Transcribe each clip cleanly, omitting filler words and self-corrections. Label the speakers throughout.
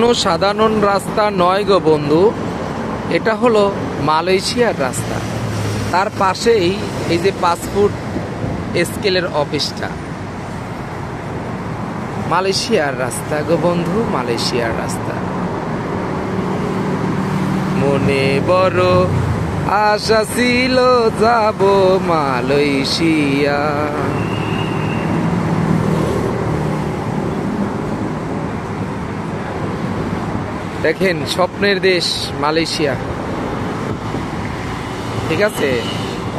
Speaker 1: কোনো সাধারণ রাস্তা নয় গো বন্ধু, এটা হলো মালয়েশিয়ার রাস্তা। তার পাশেই এই যে পাসপোর্ট স্কেলের অফিসটা। মালয়েশিয়ার রাস্তা গো বন্ধু, মালয়েশিয়ার রাস্তা। মনে বড় আশা ছিল যাব মালয়েশিয়া। দেখেন, স্বপ্নের দেশ মালয়েশিয়া। ঠিক আছে,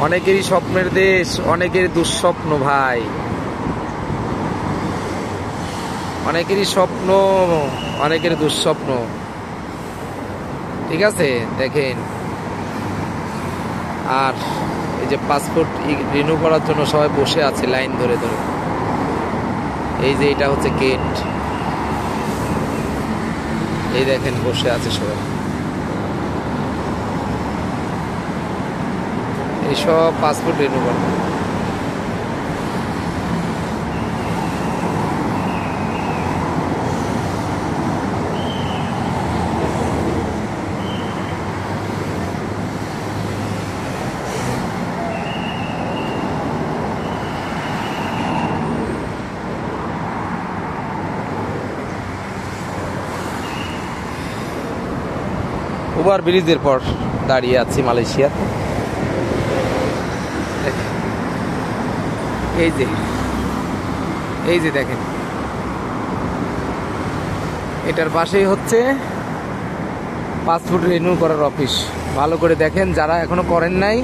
Speaker 1: অনেকেরই স্বপ্নের দেশ, অনেকের দুঃস্বপ্ন ভাই, অনেকেরই স্বপ্ন, অনেকের দুঃস্বপ্ন। ঠিক আছে, দেখেন। আর এই যে পাসপোর্ট রিনিউ করার জন্য সবাই বসে আছে লাইন ধরে ধরে। এই যে এটা হচ্ছে গেট, এই দেখেন বসে আছে সবাই। এইসব পাসপোর্ট রিনিউ করবে। ওভার ব্রিজের পর দাঁড়িয়ে আছি মালয়েশিয়া। এই যে দেখেন, এটার পাশেই হচ্ছে পাসপোর্ট রিনিউ করার অফিস। ভালো করে দেখেন, যারা এখনো করেন নাই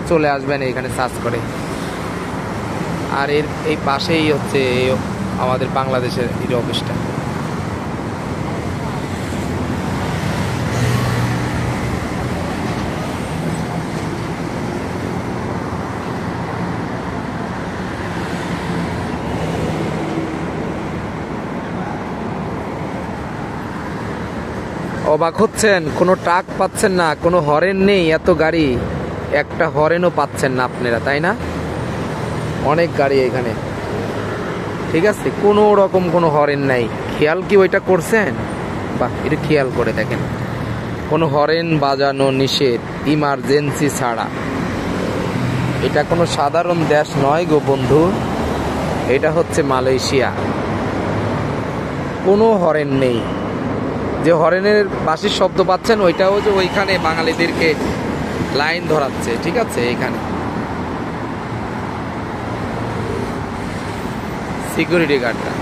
Speaker 1: চলে আসবেন এখানে সার্চ করে। আর এই পাশেই হচ্ছে আমাদের বাংলাদেশের এই অফিসটা। অবাক হচ্ছেন, কোনো ট্রাক পাচ্ছেন না, কোনো হরেন নেই, এত গাড়ি, একটা হরেনও পাচ্ছেন না আপনারা, তাই না? অনেক গাড়ি এখানে। ঠিক আছে, কোনো রকম কোনো হরেন নাই। খেয়াল কি ওইটা করছেন? বাহ, এটা খেয়াল করে দেখেন। কোনো হরেন বাজানো নিষেধ, ইমার্জেন্সি ছাড়া। এটা কোনো সাধারণ দেশ নয় গো বন্ধু, এটা হচ্ছে মালয়েশিয়া। কোনো হরেন নেই। যে হরেনের বাঁশির শব্দ পাচ্ছেন, ওইটাও যে ওইখানে বাঙালিদেরকে লাইন ধরাচ্ছে। ঠিক আছে, এখানে সিকিউরিটি গার্ডরা।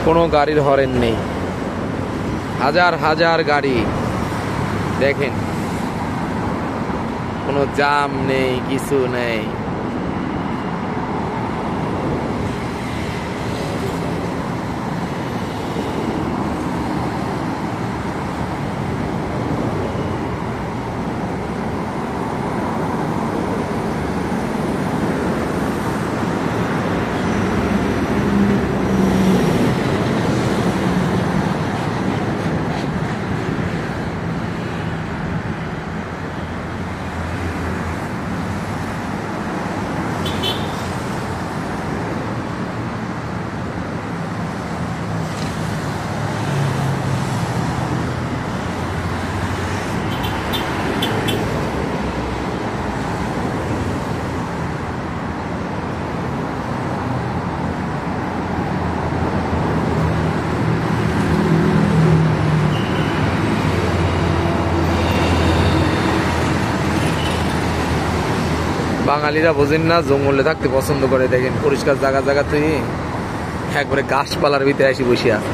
Speaker 1: কোনো গাড়ির হরেন নেই, হাজার হাজার গাড়ি। দেখেন, কোনো জাম নেই, কিছু নেই। বাঙালিরা বোঝেন না, জঙ্গলে থাকতে পছন্দ করে। দেখেন, পরিষ্কার জায়গা তুই একবারে গাছপালার ভিতরে এসে বসে আছে।